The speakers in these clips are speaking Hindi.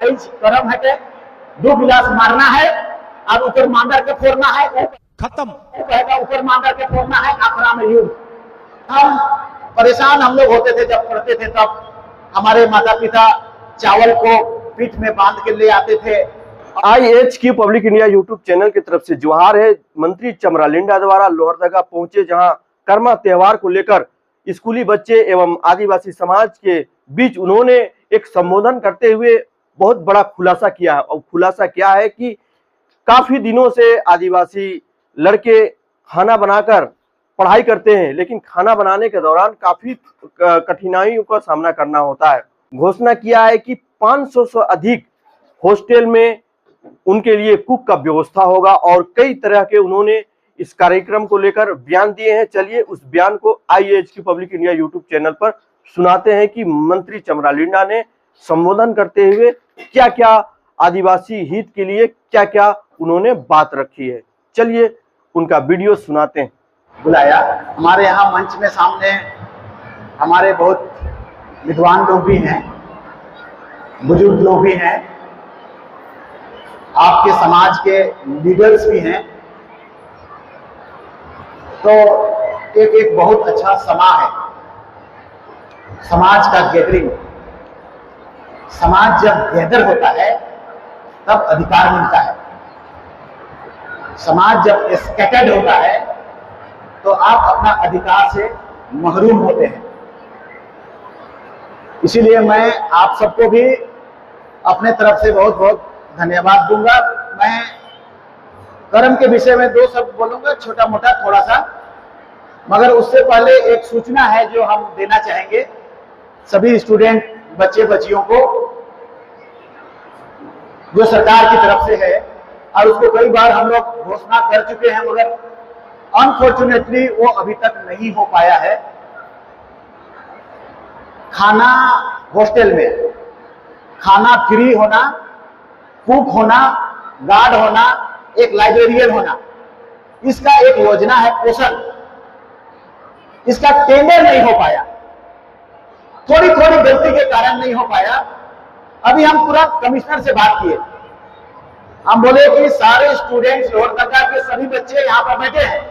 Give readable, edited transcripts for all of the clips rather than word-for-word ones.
करम है के 2 गिलास मारना है और ऊपर मांडर के फोड़ना है, खत्म ऊपर मांडर के फोड़ना है, आखिरा में युद्ध। हम परेशान हम लोग होते थे जब पढ़ते थे, तब हमारे माता पिता चावल को पीठ में बांध के ले आते थे। IHQ public India YouTube channel की तरफ से जोहार है। मंत्री चमरालिंडा द्वारा लोहरदगा पहुंचे, जहां कर्मा त्योहार को लेकर स्कूली बच्चे एवं आदिवासी समाज के बीच उन्होंने एक संबोधन करते हुए बहुत बड़ा खुलासा किया है। और खुलासा क्या है कि काफी दिनों से आदिवासी लड़के खाना बनाकर पढ़ाई करते हैं, लेकिन खाना बनाने के दौरान काफी कठिनाइयों का सामना करना होता है। घोषणा किया है कि 500 से अधिक हॉस्टल में उनके लिए कुक का व्यवस्था होगा और कई तरह के उन्होंने इस कार्यक्रम को लेकर बयान दिए हैं। चलिए उस बयान को IHQ public India YouTube channel पर सुनाते हैं कि मंत्री चमरालिंडा ने संबोधन करते हुए क्या क्या आदिवासी हित के लिए क्या क्या उन्होंने बात रखी है। चलिए उनका वीडियो सुनाते हैं। बुलाया हमारे यहाँ मंच में सामने हमारे बहुत विद्वान लोग भी हैं, बुजुर्ग लोग भी हैं, आपके समाज के लीडर्स भी हैं। तो एक बहुत अच्छा समा है समाज का गैदरिंग। समाज जब गैदर होता है तब अधिकार मिलता है। समाज जब स्कैटर्ड होता है तो आप अपना अधिकार से महरूम होते हैं। इसीलिए मैं आप सबको भी अपने तरफ से बहुत बहुत धन्यवाद दूंगा। मैं कर्म के विषय में 2 शब्द बोलूंगा, छोटा मोटा थोड़ा सा, मगर उससे पहले एक सूचना है जो हम देना चाहेंगे सभी स्टूडेंट बच्चे बच्चियों को, जो सरकार की तरफ से है और उसको कई बार हम लोग घोषणा कर चुके हैं, मगर अनफॉर्चुनेटली वो अभी तक नहीं हो पाया है। खाना हॉस्टल में खाना फ्री होना, कुक होना, गार्ड होना, एक लाइब्रेरियन होना, इसका एक योजना है पोषण। इसका टेंडर नहीं हो पाया, थोड़ी थोड़ी गलती के कारण नहीं हो पाया। अभी हम तुरंत कमिश्नर से बात किए, हम बोले कि सारे स्टूडेंट्स लोहरदगा के सभी बच्चे यहाँ पर बैठे हैं,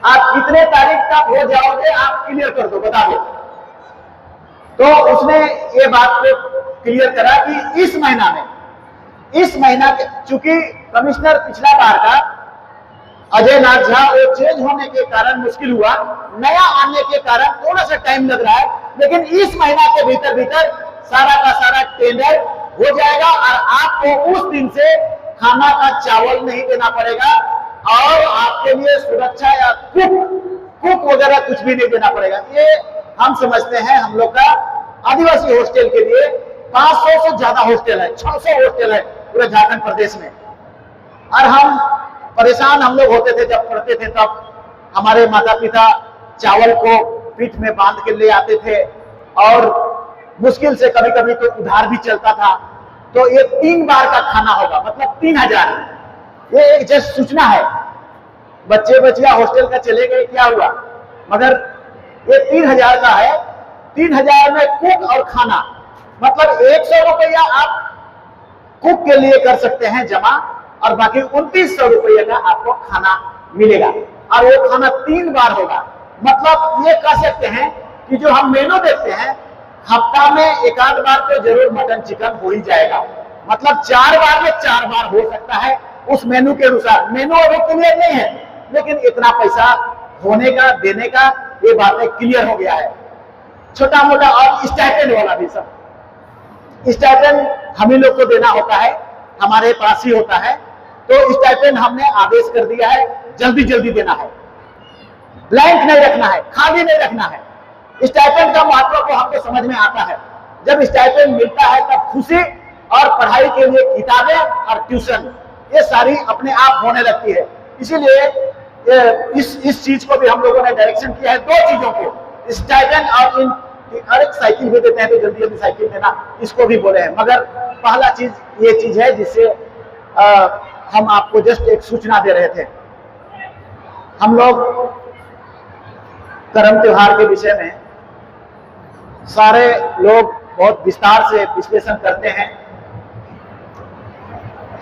आप कितने तारीख तक हो जाओगे, आप क्लियर कर दो, बता दो। तो उसने ये बात को क्लियर करा कि इस महीना के, चूंकि कमिश्नर पिछला बार का अजय नाथ झा वो चेंज होने के कारण मुश्किल हुआ, नया आने के कारण थोड़ा सा टाइम लग रहा है, लेकिन इस महीना के भीतर भीतर सारा का सारा टेंडर हो जाएगा और आपको उस दिन से खाना का चावल नहीं देना पड़ेगा और आपके लिए सुरक्षा या कुक वगैरह कुछ भी नहीं देना पड़ेगा। ये हम समझते हैं हम लोग का आदिवासी हॉस्टल के लिए 500 से ज्यादा हॉस्टल है, 600 हॉस्टल है पूरे झारखंड प्रदेश में। और हम परेशान हम लोग होते थे जब पढ़ते थे, तब हमारे माता पिता चावल को पीठ में बांध के ले आते थे और मुश्किल से कभी कभी तो उधार भी चलता था। तो ये 3 बार का खाना होगा, मतलब 3000। ये एक जस्ट सूचना है, बच्चे बच्चियां हॉस्टल का चले गए क्या हुआ, मगर ये 3000 का है। 3000 में कुक और खाना, मतलब 100 रुपया आप कुक के लिए कर सकते हैं जमा और बाकी 2900 रुपये का आपको खाना मिलेगा और वो खाना 3 बार होगा। मतलब ये कह सकते हैं कि जो हम मेनू देखते हैं हफ्ता में 1 आध बार तो जरूर मटन चिकन हो ही जाएगा, मतलब 4 बार में 4 बार हो सकता है उस मेनू के अनुसार। मेनू अभी क्लियर नहीं है, लेकिन इतना पैसा होने का देने का ये बातें क्लियर हो गया है। छोटा मोटा और स्टाइपेंड वाला भी सब, स्टाइपेंड हम ही लोग को देना होता है, हमारे पास ही होता है। तो स्टाइपेंड हमने आदेश कर दिया है जल्दी जल्दी देना है, ब्लैंक नहीं रखना है, खाली नहीं रखना है। स्टाइपेंड का महत्व को हमको समझ में आता है। जब स्टाइपेंड मिलता है तब खुशी और पढ़ाई के लिए किताबें और ट्यूशन ये सारी अपने आप होने लगती है। इसीलिए इस चीज को भी हम लोगों ने डायरेक्शन किया है, 2 चीजों को, स्टाइपेंड और इन हर एक साइकिल भी देते हैं तो जल्दी जल्दी साइकिल देना, इसको भी बोले हैं। मगर पहला चीज ये चीज है जिससे हम आपको जस्ट एक सूचना दे रहे थे। हम लोग करम त्योहार के विषय में सारे लोग बहुत विस्तार से विश्लेषण करते हैं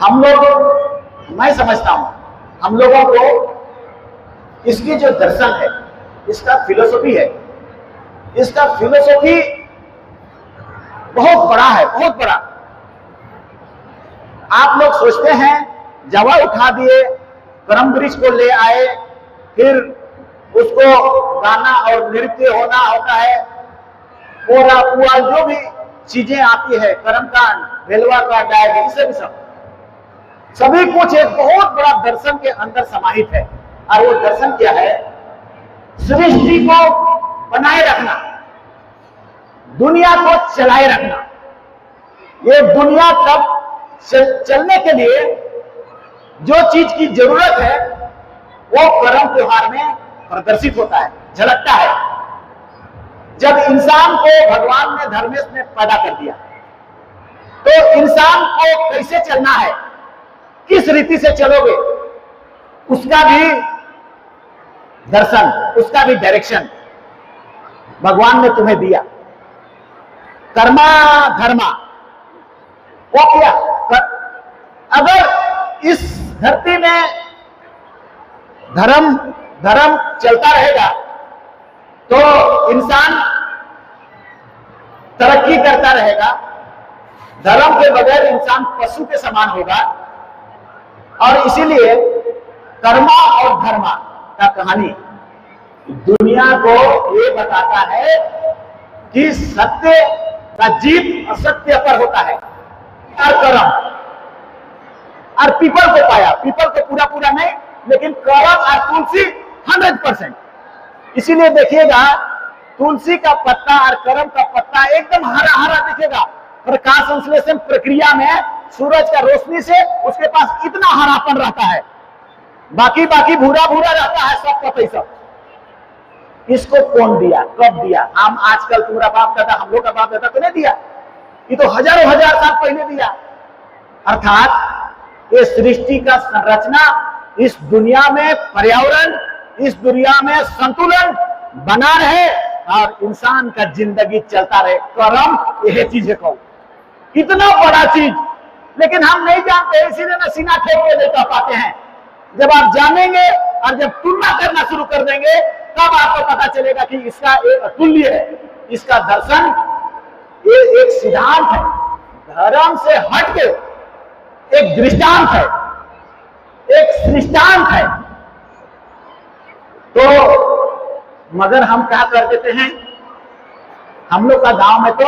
हम लोग, मैं समझता हूं हम लोगों को इसकी जो दर्शन है, इसका फिलोसॉफी है, इसका फिलोसॉफी बहुत बड़ा है, बहुत बड़ा। आप लोग सोचते हैं जवा उठा दिए, परम वृक्ष को ले आए, फिर उसको गाना और नृत्य होना होता है, पोरा पुआ जो भी चीजें आती है, कर्मकांड, भेलवा का डायरी, इसे भी सभी कुछ एक बहुत बड़ा दर्शन के अंदर समाहित है। और वो दर्शन क्या है? सृष्टि को बनाए रखना, दुनिया को चलाए रखना। ये दुनिया तब चलने के लिए जो चीज की जरूरत है वो कर्म त्योहार में प्रदर्शित होता है, झलकता है। जब इंसान को भगवान ने धर्मेश ने पैदा कर दिया, तो इंसान को कैसे चलना है, किस रीति से चलोगे, उसका भी दर्शन, उसका भी डायरेक्शन भगवान ने तुम्हें दिया। कर्मा धर्मा, वो क्या? अगर इस धरती में धर्म चलता रहेगा तो इंसान तरक्की करता रहेगा। धर्म के बगैर इंसान पशु के समान होगा। और इसीलिए कर्मा और धर्मा का कहानी दुनिया को ये बताता है कि सत्य का जीत असत्य पर होता है। और कर्म और पीपल को पाया, पीपल को पूरा पूरा नहीं, लेकिन कर्म और तुलसी 100%। इसीलिए देखिएगा तुलसी का पत्ता और कर्म का पत्ता एकदम हरा हरा दिखेगा। प्रकाश संश्लेषण प्रक्रिया में सूरज का रोशनी से उसके पास इतना हरापन रहता है, बाकी भूरा भूरा रहता है, सब पता ही सब। इसको कौन दिया, कब दिया? हम आजकल तुम्हारा बाप दादा, हम लोग का बाप दादा तो नहीं दिया, ये तो हजारों हजार साल पहले दिया। अर्थात ये सृष्टि का संरचना, इस दुनिया में पर्यावरण, इस दुनिया में संतुलन बना रहे और इंसान का जिंदगी चलता रहे। कर्म यह चीज है, कहूं इतना बड़ा चीज, लेकिन हम नहीं जानते, इसीलिए ना सीना ठोक के नहीं कह पाते हैं। जब आप जानेंगे और जब तुलना करना शुरू कर देंगे तब आपको पता चलेगा कि इसका एक अतुल्य है, इसका दर्शन ये एक सिद्धांत है, धर्म से हटके एक दृष्टांत है, एक सृष्टांत है। तो मगर हम क्या कर देते हैं, हम लोग का गांव में तो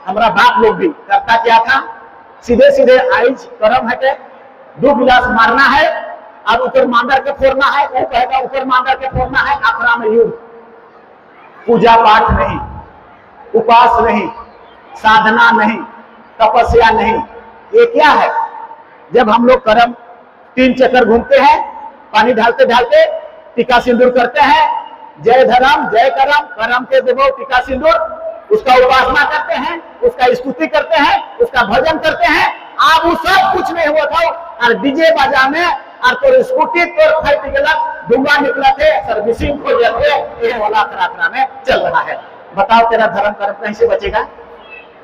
हमारा बाप लोग भी करता क्या था, सीधे सीधे आइज कर्म हटे, 2 गिलास मारना है और ऊपर मांदर के फोड़ना है, वो कहेगा ऊपर मांदर के फोड़ना है, आखरा में युद्ध। पूजा पाठ नहीं, उपास नहीं, साधना नहीं, तपस्या नहीं। ये क्या है? जब हम लोग कर्म 3 चक्कर घूमते हैं, पानी ढालते ढालते टीका सिंदूर करते हैं, जय धर्म जय कर्म, कर्म के देवो टीका सिंदूर, उसका उपासना करते हैं, उसका स्तुति करते हैं, उसका भजन करते हैं। आप वो सब कुछ नहीं हुआ था और डीजे बाजा में और तो स्कूटी तो फट गया, धुआं निकला थे, सर्विसिंग हो जाते, ये वाला खराखरा में चल रहा है। बताओ तेरा धर्म कर्म कहीं से बचेगा?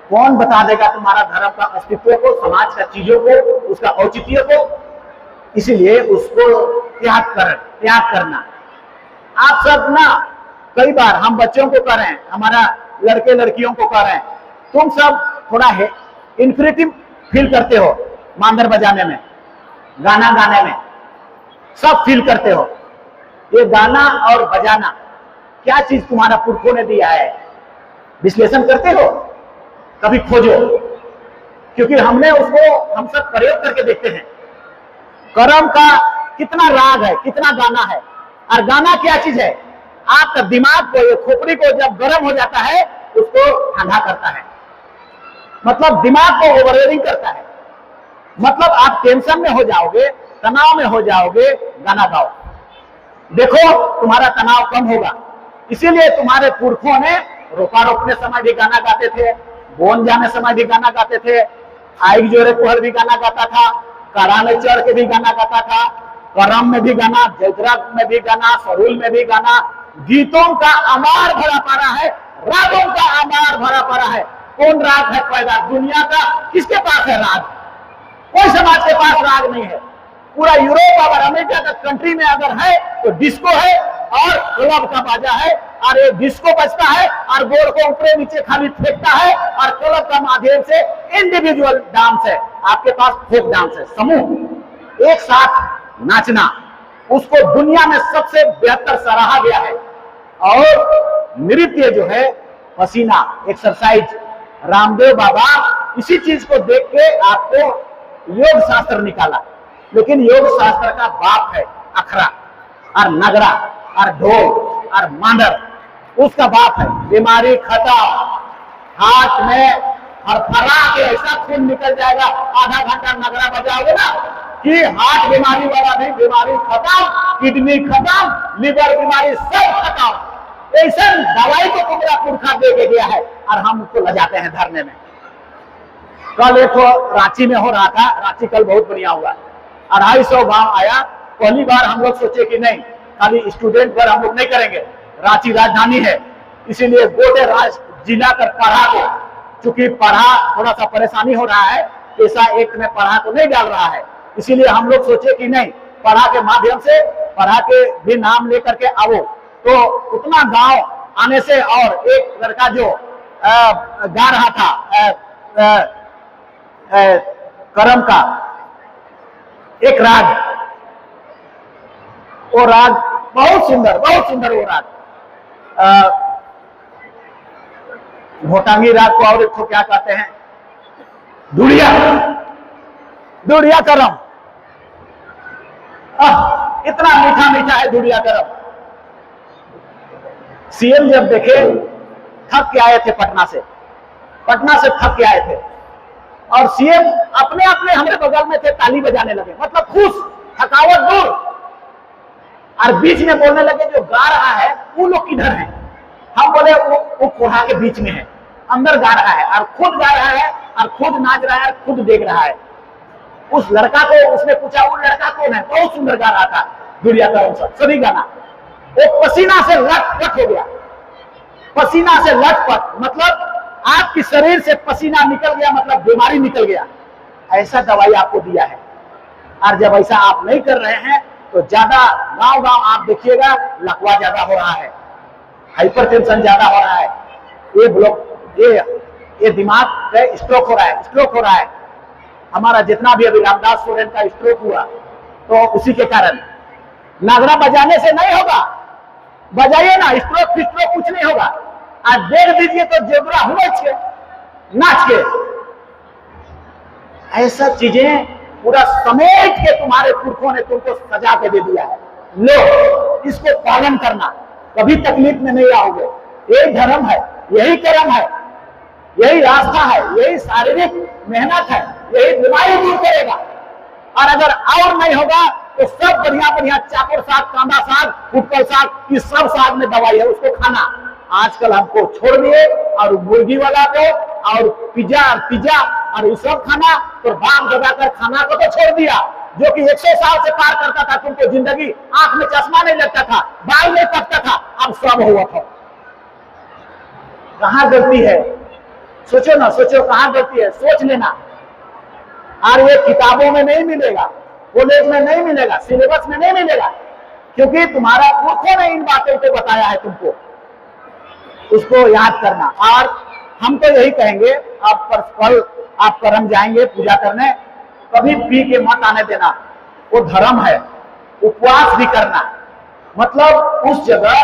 कौन बता देगा तुम्हारा धर्म का अस्तित्व को, समाज का चीजों को, उसका औचित्य को? इसीलिए उसको त्याग करना। आप सब ना कई बार हम बच्चों को कह रहे हैं, हमारा लड़के लड़कियों को कह रहे हैं, तुम सब थोड़ा है इन्फिनिटिव फील करते हो, मांदर बजाने में, गाना गाने में सब फील करते हो। ये गाना और बजाना क्या चीज तुम्हारा पुरखों ने दिया है? विश्लेषण करते हो? कभी खोजो, क्योंकि हमने उसको हम सब प्रयोग करके देखते हैं। कर्म का कितना राग है, कितना गाना है। और गाना क्या चीज है? आपका दिमाग को, ये खोपड़ी को जब गर्म हो जाता है उसको ठंडा करता है, मतलब दिमाग को ओवरलोडिंग करता है। मतलब आप टेंशन में हो जाओगे, तनाव में हो जाओगे, गाना गाओ, देखो तुम्हारा तनाव कम होगा। इसीलिए तुम्हारे पुरखों ने रोपा रोपने समय भी गाना गाते थे, बोन जाने समय भी गाना गाते थे, आइक जोरे कोहर भी गाना गाता था, करा में चढ़ के भी गाना गाता था, करम में भी गाना, जयद्रथ में भी गाना, सरूल में भी गाना। गीतों का अमार भरा पड़ा है, रागों का अमार भरा पड़ा है। कौन राग है पैदा दुनिया का? किसके पास है राग? कोई समाज के पास राग नहीं है। पूरा यूरोप और अमेरिका का कंट्री में अगर है तो डिस्को है और क्लब का बाजा है, और ये डिस्को बजता है और बोर्ड को ऊपर नीचे खाली फेंकता है, और क्लब का माध्यम से इंडिविजुअल डांस है, आपके पास फोक डांस है, समूह एक साथ नाचना, उसको दुनिया में सबसे बेहतर सराहा गया है। और नृत्य जो है पसीना एक्सरसाइज, रामदेव बाबा इसी चीज को देख के आपको योग शास्त्र निकाला, लेकिन योग शास्त्र का बाप है अखरा और नगरा और ढोल और मांडर, उसका बाप है। बीमारी खत्म, हाथ में फरफरा के ऐसा खून निकल जाएगा, आधा घंटा नगरा बजाओगे ना कि हार्ट बीमारी वाला नहीं, बीमारी खत्म, किडनी खत्म, लिवर बीमारी सब खत्म। ऐसा दवाई को तुम्हारा पुरखा दे के गया है और हम उसको लजाते हैं धरने में। कल एक रांची में हो रहा था, रांची कल बहुत बढ़िया हुआ, 250 गांव आया। पहली बार हम लोग सोचे कि नहीं खाली स्टूडेंट पर हम लोग नहीं करेंगे, रांची राजधानी है इसीलिए गोटे जिला कर पढ़ा को, चूंकि पढ़ा थोड़ा सा परेशानी हो रहा है, ऐसा एक में पढ़ा को नहीं डाल रहा है, इसीलिए हम लोग सोचे कि नहीं पढ़ा के माध्यम से पढ़ा के भी नाम लेकर के आओ। तो उतना गांव आने से, और एक लड़का जो गा रहा था करम का एक राग, वो राग बहुत सुंदर वो राग, भोटांगी राग को और एक तो क्या कहते हैं, दुड़िया करम, इतना मीठा मीठा है दुड़िया करम। सीएम जब देखे थक के आए थे पटना से थक के आए थे, और सीएम अपने अपने हमारे बगल में थे, ताली बजाने लगे, मतलब खुश, थकावट दूर, और बीच में बोलने लगे जो गा रहा है वो लोग किधर हैं। हम बोले वो कोढ़ा के बीच में है, अंदर गा रहा है और खुद गा रहा है और खुद नाच रहा है और खुद देख रहा है। उस लड़का को उसने पूछा वो लड़का कौन है, बहुत सुंदर गा रहा था दुड़िया करम सभी गाना, वो पसीना से लटपट हो गया, पसीना से लटपट, मतलब आपके शरीर से पसीना निकल गया, मतलब बीमारी निकल गया। ऐसा दवाई आपको दिया है, और जब ऐसा आप नहीं कर रहे हैं तो ज्यादा गांव आप देखिएगा लकवा ज्यादा हो रहा है, हाइपरटेंशन ज्यादा हो रहा है, ये ब्लॉक, ये दिमाग का स्ट्रोक हो रहा है। हमारा जितना भी अभी रामदास सोरेन का स्ट्रोक हुआ तो उसी के कारण। नागरा बजाने से नहीं होगा, बजाइए ना, स्ट्रोक कुछ नहीं होगा। आज देख दीजिए तो जेबरा हुए नाच के, ऐसा चीजें पूरा समेट के तुम्हारे पुरखों ने तुमको सजा के दे दिया है। लो इसको पालन करना, कभी तकलीफ में नहीं आओगे। यही धर्म है, यही कर्म है, यही रास्ता है, यही शारीरिक मेहनत है, यही बीमारी दूर करेगा। और अगर और नहीं होगा तो सब बढ़िया चाकर साग, कांदा साग, फुटकल साग, इस सब साग में दवाई है, उसको खाना। आजकल हमको छोड़ दिए और मुर्गी वाला को और पिज्जा और ये सब खाना, तो बाप दबाकर खाना को तो छोड़ दिया, जो कि 100 साल से पार करता था, तुमको जिंदगी, आंख में चश्मा नहीं लगता था, बाल नहीं कटता था, अब सब हुआ था। कहां गलती है? सोचो ना, सोचो कहां गलती है, सोच लेना। और ये किताबों में नहीं मिलेगा, कॉलेज में नहीं मिलेगा, सिलेबस में नहीं मिलेगा, क्योंकि तुम्हारा पुरखों ने इन बातों को बताया है तुमको, उसको याद करना। और हम तो यही कहेंगे, आप पर कल आप कर्म जाएंगे पूजा करने, कभी पी के मत आने देना, वो धर्म है। उपवास भी करना, मतलब उस जगह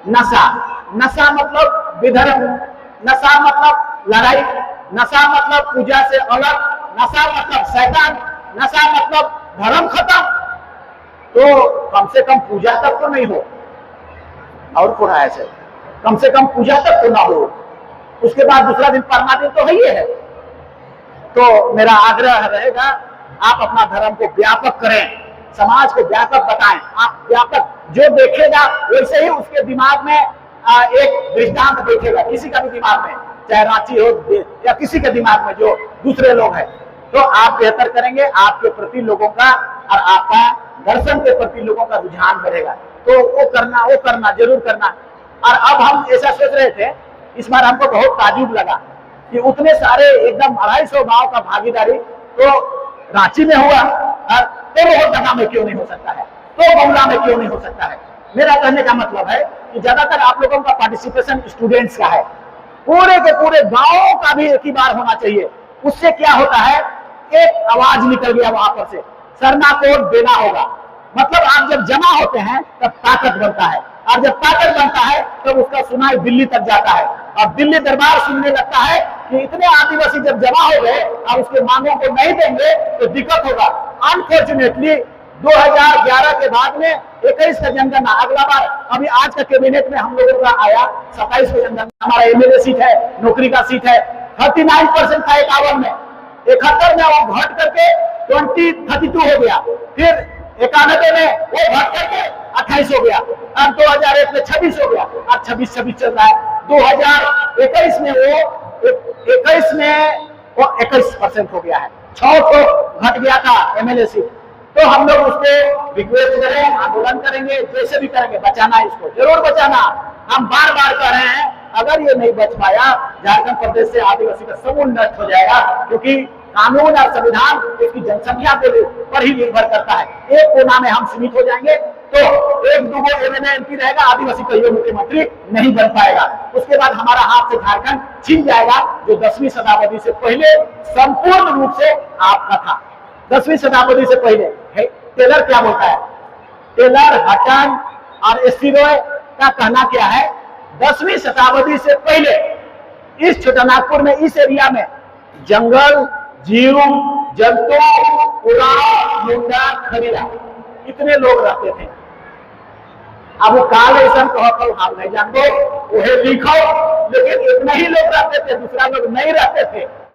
नशा मतलब विधर्म, नशा मतलब लड़ाई, नशा मतलब पूजा से अलग, नशा मतलब शैतान, नशा मतलब धर्म खत्म। तो कम से कम पूजा तक तो नहीं हो, और कौन है ऐसे, कम से कम पूजा तक तो ना हो, उसके बाद दूसरा दिन परमा दिन तो है ही है। तो मेरा आग्रह रहेगा, आप अपना धर्म को व्यापक करें, समाज को व्यापक बताएं। आप व्यापक, जो देखेगा वैसे ही उसके दिमाग में एक दृष्टांत देखेगा, किसी का भी दिमाग में, चाहे रांची हो या किसी के दिमाग में जो दूसरे लोग हैं, तो आप बेहतर करेंगे, आपके प्रति लोगों का और आपका दर्शन के प्रति लोगों का रुझान बढ़ेगा। तो वो करना जरूर करना। और अब हम ऐसा सोच रहे थे, इस बार हमको बहुत ताजुब लगा कि उतने सारे एकदम 250 गांव का भागीदारी। तो रांची में हुआ, तो लोहरदगा में क्यों नहीं हो सकता है, तो बंगला में क्यों नहीं हो सकता है। मेरा कहने का मतलब है कि ज्यादातर आप लोगों का पार्टिसिपेशन स्टूडेंट्स का है, पूरे के पूरे गांव का भी एक ही बार होना चाहिए। उससे क्या होता है, एक आवाज निकल गया वहां पर से, सरना कोड देना होगा। मतलब आप जब जमा होते हैं तब ताकत बनता है, और जब ताकत बनता है तब उसका सुनाई दिल्ली तक जाता है, और दिल्ली दरबार सुनने लगता है कि इतने आदिवासी जब जमा हो गए और उसके मांगों को नहीं देंगे तो दिक्कत होगा। अनफॉर्चुनेटली 2011 के बाद में 21 का जनगणना, अगला बार अभी आज का कैबिनेट में हम लोगों का आया 27 का जनगणना, हमारा एमएलए सीट है, नौकरी का सीट है, 39% था 51 में, 71 में वो घट करके 32 हो गया, फिर 91 में वो घट करके 28 हो गया, अब 2001 में 26 हो गया, अब 26 चल रहा है। 2021 में वो 21% हो गया है, 6 तो घट गया था एमएलए सीट। तो हम लोग उस पर रिक्वेस्ट करें, आंदोलन करेंगे, जैसे भी करेंगे, बचाना इसको, जरूर बचाना। हम बार बार कह रहे हैं, अगर ये नहीं बच पाया, झारखंड प्रदेश से आदिवासी का समूल नष्ट हो जाएगा, क्योंकि कानून और संविधान इसकी जनसंख्या पर ही निर्भर करता है। एक कोना में हम सीमित हो जाएंगे तो एक दूगो एमएलए एमपी रहेगा, आदिवासी कहियो मुख्यमंत्री नहीं बन पाएगा। उसके बाद हमारा हाथ से झारखंड छीन जाएगा, जो 10वीं शताब्दी से पहले संपूर्ण रूप से आपका था। 10वीं शताब्दी से पहले टेलर क्या बोलता है, टेलर, हटन और एस्टिरोय का कहना क्या है, 10वीं शताब्दी से पहले इस छोटानागपुर में, इस एरिया में जंगल, जीव जंतु, उड़ाव, मुंडा, खरीदा, इतने लोग रहते थे। अब वो काल ऐसा कहो हम नहीं जानते, वो लिखो, लेकिन इतने ही लोग रहते थे, दूसरा लोग नहीं रहते थे।